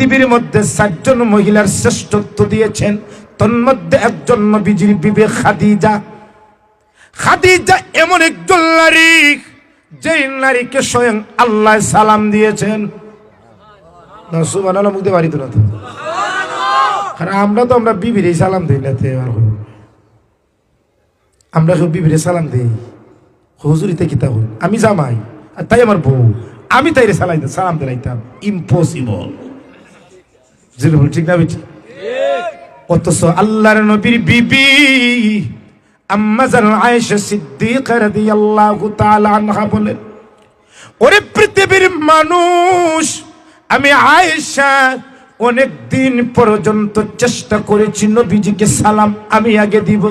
পৃথিবীর মধ্যে 4 জন মহিলার শ্রেষ্ঠত্ব দিয়েছেন, তন্মধ্যে একজন নবীজির বিবি খাদিজা। খাদিজা এমন একজন নারী, যেই নারীকে স্বয়ং আল্লাহ সালাম দিয়েছেন। সুবহানাল্লাহ, মুখতে পারি তো না তো। আমরা বিবির সালাম দিই না, আমরা সব বিবির সালাম দিই। হুজুরিতে কিতা হই, আমি জামাই আর তাই আমার বউ, আমি তাইরে সালাম দিলাইতাম, ইম্পসিবল। ঠিক না বেটি? অথচ আল্লাহর নবীর বিবি আম্মা জান আয়েশা সিদ্দিকা রাদিয়াল্লাহু তাআলা আনহা বলেন, ওরে পৃথিবীর মানুষ, আমি আয়েশা অনেক দিন পর্যন্ত চেষ্টা করেছি নবীজিকে সালাম আমি আগে দিব,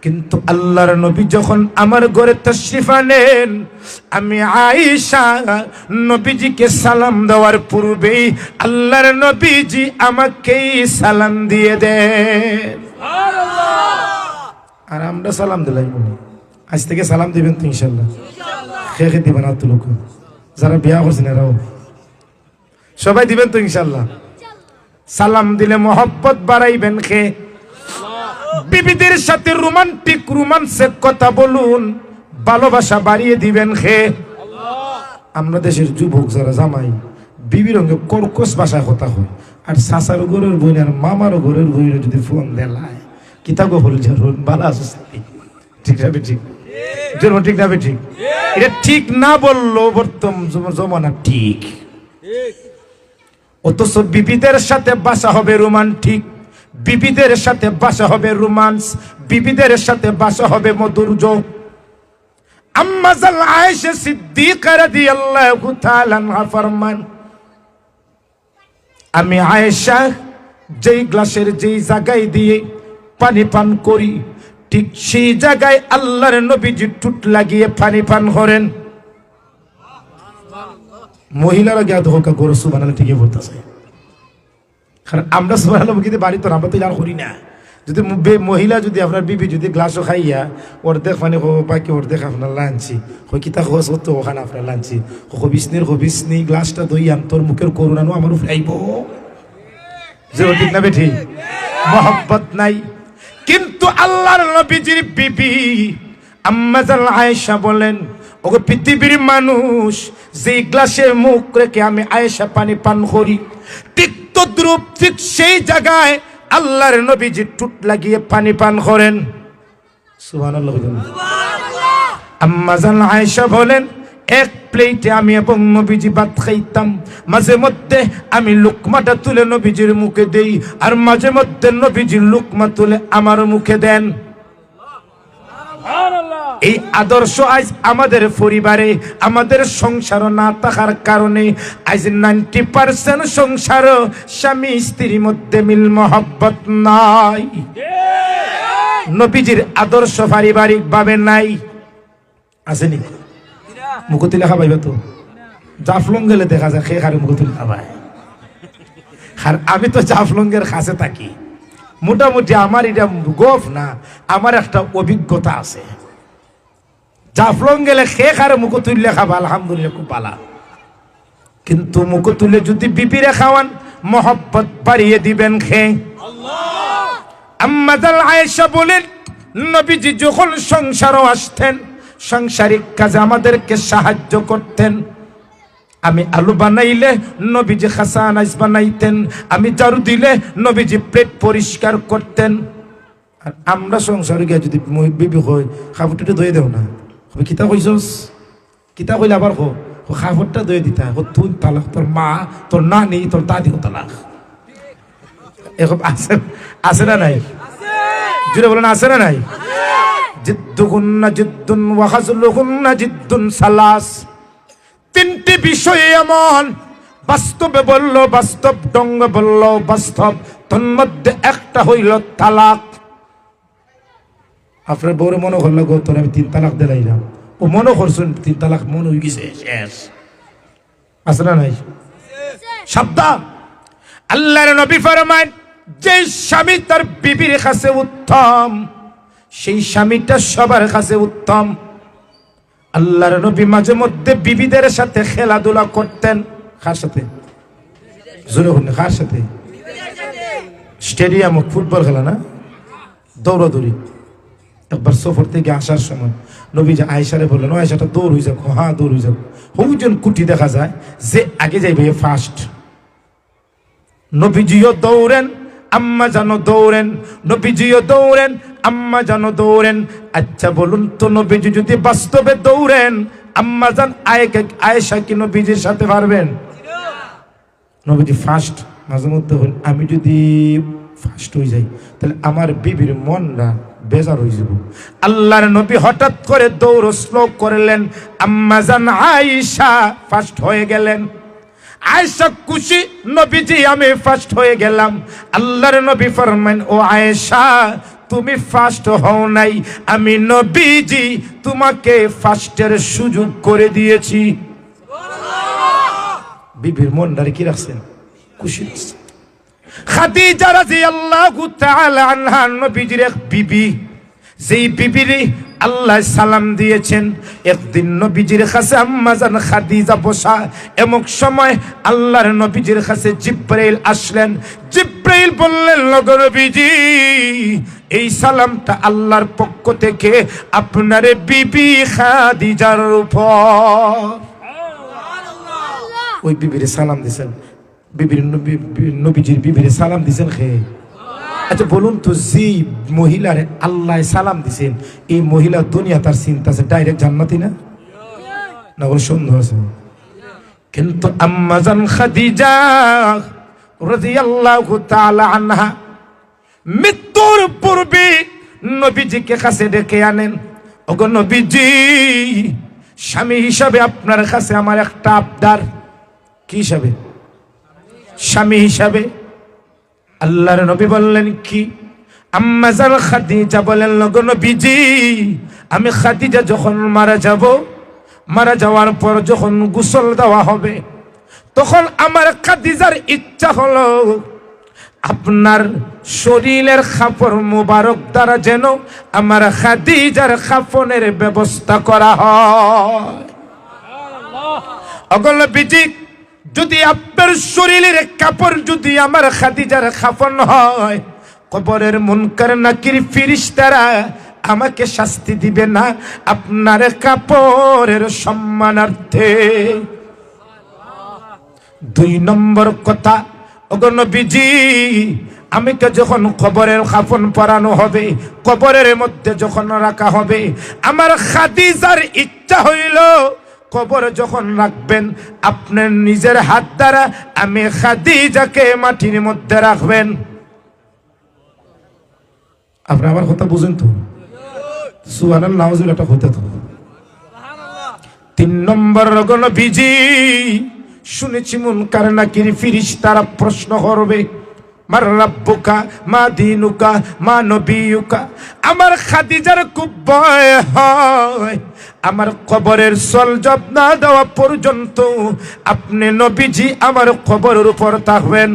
কিন্তু আল্লাহর নবী যখন আমার ঘরে তাশরিফ আনেন, আমি আয়েশা নবীজিকে সালাম দেওয়ার পূর্বেই আল্লাহর নবীজি আমাকেই সালাম দিয়ে দেন। আর আমরা সালাম দিলাই, আজ থেকে সালাম দিবেন তো ইনশাল্লাহ। খেয়ে দিবেন আর তো লোক যারা বিয়া করছেন এরাও সবাই দিবেন তো ইনশাল্লাহ। সালাম দিলে মহব্বত বাড়াইবেন। খেয়ে বিবিদের সাথে রোমান্সের কথা বলুন, ভালোবাসা বাড়িয়ে দিবেন। খেয়ে আমরা দেশের যুবক যারা জামাই বিবির রঙে কর্কশ ভাষায় কথা হয়, আর চাচার ঘরের বই আর মামার ঘরের বই যদি ফোন দেলায় কিতা গো হল জারুন বালা আছে, ঠিক না ঠিক? ঠিক না ঠিক? এটা ঠিক না বললো বর্তমান জমানা ঠিক। অথচ বিবিদের সাথে বাসা হবে রোমান্টিক, বিবিদের সাথে বাসা হবে রোমান্স, বিবিদের সাথে বাসা হবে মধুর্য। আম্মা জান আয়েশা সিদ্দিকা রাদিয়াল্লাহু তাআলা আনহা ফরমান, আমি আয়েশা যেই গ্লাসের যেই জায়গায় দিয়ে পানি পান করি, ঠিক সেই জায়গায় আল্লাহর নবীজি টুট লাগিয়ে পানি পান করেন। মহিলারা জ্ঞাত হোক করো সুবহানাল্লাহ, ঠিকই বলতেছে। কারণ আমরা সুবহানাল্লাহ মুখে বাড়ি তো আমরা তো আর করি না। যদি মহিলা যদি আপনার বিবি যদি গ্লাসও খাইয়া অর্ধেক মানে বাকি অর্ধেক আপনার লাঞ্চি কিতা খোঁজ করতো ওখানে আপনার লাঞ্চি হবিসনি গ্লাসটা দইয়াম তোর মুখের করুণানো আমার ফ্রাইব, যে ঠিক না বেঠি? মহব্বত নাই। কিন্তু আল্লাহর নবীজির বিবি আম্মা জান আয়েশা বলেন, ওগো পৃথিবীর মানুষ, যে গ্লাসে মুখ রেখে আমি আয়েশা পানি পান করি, ঠিক তদ্রূপ ঠিক সেই জায়গায় আল্লাহর নবীজি টুট লাগিয়ে পানি পান করেন। সুবহানাল্লাহ। আম্মা জান আয়েশা বলেন, এক প্লেটে আমি এবং নবীজি ভাত খাইতাম, মাঝে মধ্যে আমি লুকমাটা তুলে নবীজির মুখে দেই, আর মাঝে মধ্যে নবীজির লুকমা তুলে আমার মুখে দেন। এই আদর্শ আজ আমাদের পরিবারে, আমাদের সংসার না থাকার কারণে আজ 90% সংসার স্বামী স্ত্রীর মধ্যে মিল মহব্বত নাই। নবীজির আদর্শ পারিবারিক ভাবে নাই। আসেনি? মুকুতিলা খাবাইবা তো জাফলং গেলে দেখা যায় খেয়ে খারে মুকুতিলা খাবাই। আর আমি তো জাফলংয়ের কাছে থাকি, মোটামুটি আমার এটা গফ না, আমার একটা অভিজ্ঞতা আছে। জাফলং গেলে খেয়ে খারে মুখ তুললে খাবা, আলহামদুলিল্লাহ খুব ভালো। কিন্তু মুখ তুলে যদি বিবিরে খাওয়ান, মহব্বত বাড়িয়ে দিবেন। খেয়ে আম্মা জান আয়েশা বলেন, নবীজি যখন সংসারও আসতেন, সাংসারিক কাজে আমাদেরকে সাহায্য করতেন। আমি আলু বানাইলে নবীজি খাসা আনাজ বানাইতেন, আমি ঝাড়ু দিলে নবীজি প্লেট পরিষ্কার করতেন। আর আমরা সংসারে গিয়ে যদি বিবি হয় খাবারটা ধুয়ে দেও না, কিতা কইছস, কিতা কইলে আবার খাবারটা ধুয়ে দিতা, তুই তালাক, তোর মা, তোর নানি, তোর দাদি তালাক। এরকম আছে, আছে না নাই? জুড়ে বলেন আছে না নাই? জিদ্দুহুন্না জিদ্দুন ওয়া হাজলুহুন্না জিদ্দুন সালাস। তিনটি বিষয় এমন, বাস্তবে বলল বাস্তব, ডঙ্গে বলল বাস্তব, তন্মধ্যে একটা হইল তালাক। আপনার বউরে মনে করলো গো তোর আমি 3 তালাক দিলাইলাম, ও মনে করছেন 3 তালাক মনে হয়ে গেছে, শেষ। আছে না নাই? সাবধান। আল্লাহর নবী ফরমান, যে স্বামী তার বিবির কাছে উত্তম, সেই স্বামীটা সবার কাছে উত্তম। আল্লাহর নবী মাঝে মধ্যে বিবিদের সাথে খেলাধুলা করতেন। কার সাথে? জোরে হন কার সাথে? স্টেডিয়াম ফুটবল খেলা না, দৌড়াদৌড়ি। একবার সফর থেকে আসার সময় নবী যে আয়েশারে বললেন, ও আয়েশাটা দৌড় হয়ে যাক। হ্যাঁ দৌড় হয়ে যাক। হৌজন কুটি দেখা যায় যে আগে যাইবে ফার্স্ট। নবীজিও দৌড়েন, আম্মা জানো দৌড়েন, নবীজিও দৌড়েন, আম্মা জানো দৌড়েন। আচ্ছা বলুন তো, নবীজি যদি বাস্তবে দৌড়েন, আম্মা জান আয়েশা কি নবীজির সাথে পারবেন? নবীজি ফার্স্ট। মাঝে মধ্যে আমি যদি ফার্স্ট হয়ে যাই তাহলে আমার বিবির মন না বেজার হয়ে যাব। আল্লাহর নবী হঠাৎ করে দৌড় স্লো করলেন, আম্মা জান আয়েশা ফার্স্ট হয়ে গেলেন। আয়েশা খুশি, নবীজি আমি ফার্স্ট হয়ে গেলাম। আল্লাহর নবী ফরমান, ও আয়েশা তুমি ফার্স্ট হও নাই, আমি নবীজি তোমাকে ফার্স্টের সুযোগ করে দিয়েছি। বিবির মনটারে কি রাখছেন? খুশি রাখছেন। খাদিজা রাদিয়াল্লাহু তাআলা আনহা নবীজির এক বিবি, যেই বিবিরে আল্লাহ সালাম দিয়েছেন। একদিন নবীজির কাছে আম্মা জান খাদিজা বসা, এমন সময় আল্লাহর নবীজির কাছে জিব্রাইল আসলেন। জিব্রাইল বললেন, লগো নবীজি, এই সালামটা আল্লাহর পক্ষ থেকে আপনার বিবি খাদিজার উপর। ওই বিবিরে সালাম দিয়েছেন, নবীজির বিবিরে সালাম দিয়েছেন খেয়ে। আচ্ছা বলুন তো, যে মহিলারে আল্লাহ সালাম দিছেন, এই মহিলা দুনিয়া তার চিন্তা আছে ডাইরেক্ট জান্নাতি না? না কোনো সন্দেহ আছে? কিন্তু আম্মা জান খাদিজা রাদিয়াল্লাহু তাআলা আনহা মৃত্যুর পূর্বে নবীজিকে কাছে ডেকে আনেন। ওগো নবীজি, স্বামী হিসাবে আপনার কাছে আমার একটা আবদার। কি হিসাবে? স্বামী হিসাবে। আল্লাহর নবী বললেন, কি? আম্মা জান খাদিজা বলেন, লগো নবীজি, আমি খাদিজা যখন মারা যাব, মারা যাওয়ার পর যখন গোসল দেওয়া হবে, তখন আমার খাদিজার ইচ্ছা হলো আপনার শরীরের কাপড় মুবারক দ্বারা যেন আমার খাদিজার কাফনের ব্যবস্থা করা হয়। ওগো নবীজি, যদি আপনার শরীরের কাপড় যদি আমার খাদিজার কাফন হয়, কবরের মুনকার নাকির ফেরেশতারা আমাকে শাস্তি দিবে না আপনার কাপড়ের সম্মানার্থে। দুই নম্বর কথা, ওগো নবীজি, আমাকে যখন কবরের কাফন পরানো হবে, কবরের মধ্যে যখন রাখা হবে, আমার খাদিজার ইচ্ছা হইল কবর যখন রাখবেন, আপনার নিজের হাত দ্বারা আমি খাদিজাকে মাটির মধ্যে রাখবেন। আপনি আমার কথা বুঝেন তো? সুবহানাল্লাহ, নাউজুবিল্লাহ, এটা হতে তো। তিন নম্বর, ওগো নবীজি, শুনেছি মুনকার নাকির ফেরেশতারা প্রশ্ন করবে, মার রাব্বুকা, মা দীনুকা, মা নবিয়ুকা। আমার খাদিজার খুব ভয় হয়, আমার কবরের সলজব না দেওয়া পর্যন্ত আপনি নবীজি আমার কবরের উপর থাকবেন।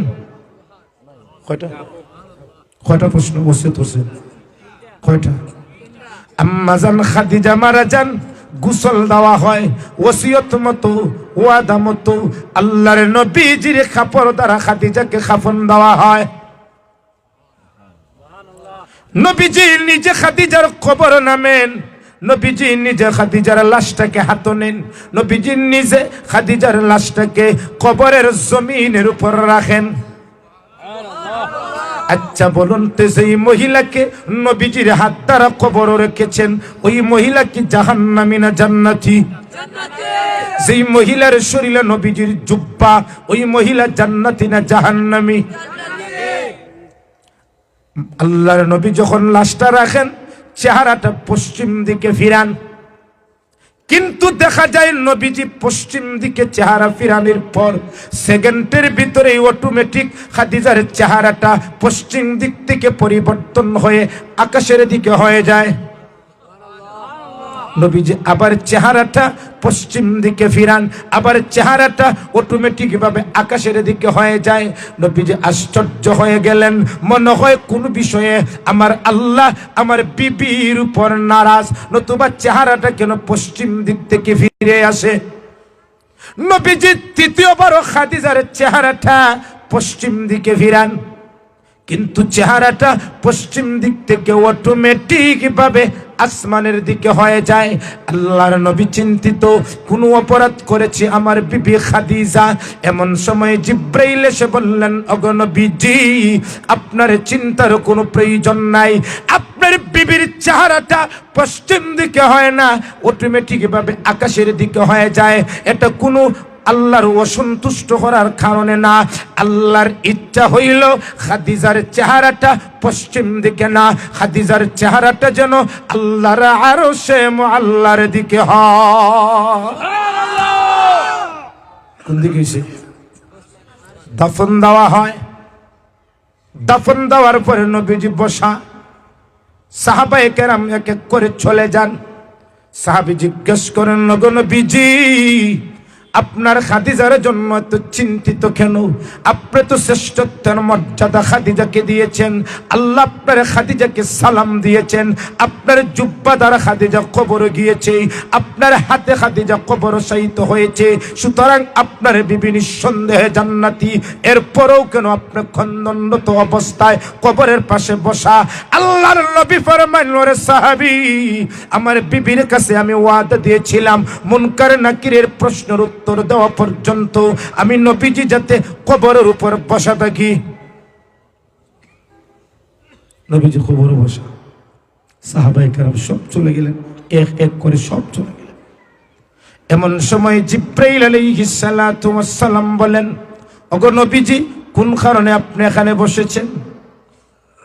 কয়টা প্রশ্ন বসে তোছে? কয়টা? আম্মা জান খাদিজা মারা যান, গোসল দেওয়া হয়, ওসিয়ত মতো, ওয়াদা মতো আল্লাহর নবীজির কাপড় দ্বারা খাদিজাকে কাফন দেওয়া হয়। নবীজি নিজে খাদিজার কবর নামেন, নবীজি নিজে খাদিজার লাশটাকে হাতে নেন, নবীজি নিজে খাদিজার লাশটাকে কবরের জমিনের উপর রাখেন। আচ্ছা বলুন তো, সেই মহিলাকে নবীজির হাত দ্বারা কবর রেখেছেন, ওই মহিলা কি জাহান্নামী না জান্নাতি? যেই মহিলার শরীরে নবীজির জুব্বা, ওই মহিলা জান্নাতি না জাহান্নামী? আল্লাহর নবী যখন লাশটা রাখেন, চেহারাটা পশ্চিম দিকে ফিরান, কিন্তু দেখা যায় নবীজি পশ্চিম দিকে চেহারা ফিরানোর পর সেকেন্ডের ভিতরে অটোমেটিক খাদিজার চেহারাটা পশ্চিম দিক থেকে পরিবর্তন হয়ে আকাশের দিকে হয়ে যায়। নবীজি আবার চেহারাটা পশ্চিম দিকে ফিরান, আবার চেহারাটা অটোমেটিক ভাবে আকাশের দিকে হয়ে যায়। নবীজি আশ্চর্য হয়ে গেলেন, মনে হয় কোন বিষয়ে আমার আল্লাহ আমার বিবির উপর নারাজ, নতুবা চেহারাটা কেন পশ্চিম দিক থেকে ফিরে আসে। নবীজি তৃতীয়বার খাদিজার চেহারাটা পশ্চিম দিকে ফিরান, কিন্তু চেহারাটা পশ্চিম দিক থেকে অটোমেটিক ভাবে আসমানের দিকে হয়ে যায়। আল্লাহর নবী চিন্তিত, কোন অপরাধ করেছে আমার বিবি খাদিজা? এমন সময় জিব্রাইল এসে বললেন, ওগো নবীজি, আপনার চিন্তার কোনো প্রয়োজন নাই। আপনার বিবির চেহারাটা পশ্চিম দিকে হয় না, অটোমেটিক ভাবে আকাশের দিকে হয়ে যায়। এটা কোনো আল্লাহর অসন্তুষ্ট করার কারণে না, আল্লাহর ইচ্ছা হইল খাদিজার চেহারাটা পশ্চিম দিকে না, খাদিজার চেহারাটা যেন আল্লাহর আরশে মুআল্লার দিকে হয়। কোন দিকে হইছে? দাফন দেওয়া হয়। দাফন দেওয়ার পরে নবীজি বসা, সাহাবায়ে কেরাম এক এক করে চলে যান। সাহাবী জিজ্ঞেস করেন, ওগো নবীজি, আপনার খাদিজার জন্য এত চিন্তিত কেন? আপনি তো শ্রেষ্ঠত্বের মর্যাদা খাদিজাকে দিয়েছেন, আল্লাহ আপনার খাদিজাকে সালাম দিয়েছেন, আপনার জুব্বা দ্বারা খাদিজা কবরে গিয়েছে, আপনার হাতে খাদিজা কবর শায়িত হয়েছে, সুতরাং আপনার বিবি নিঃসন্দেহে জান্নাতি। এরপরেও কেন আপনি খন্দনরত অবস্থায় কবরের পাশে বসা? আল্লাহর নবী ফরমাইলেন, ওরে সাহাবী, আমার বিবির কাছে আমি ওয়াদা দিয়েছিলাম মুনকার নাকিরের প্রশ্নের উত্তর দেওয়া পর্যন্ত আমি নবীজি যাতে কবরের উপর বসা থাকি। নবীজি কবরে বসা, সাহাবায়ে কেরাম সব চলে গেলেন, এক এক করে সব চলে গেলেন। এমন সময় জিব্রাইল আলাইহিস সালাতু ওয়াস সালাম বলেন, ওগো নবীজি, কোন কারণে আপনি এখানে বসেছেন?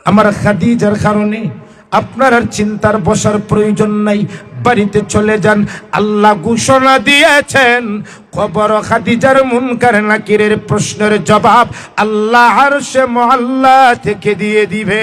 আমার খাদিজার কারণে। আপনার আর চিন্তার বসার প্রয়োজন নাই, বাড়িতে চলে যান। আল্লাহ ঘোষণা দিয়েছেন, কবর খাদিজার মুনকার নাকিরের প্রশ্নের জবাব আল্লাহ আরশে মুআল্লা থেকে দিয়ে দিবে।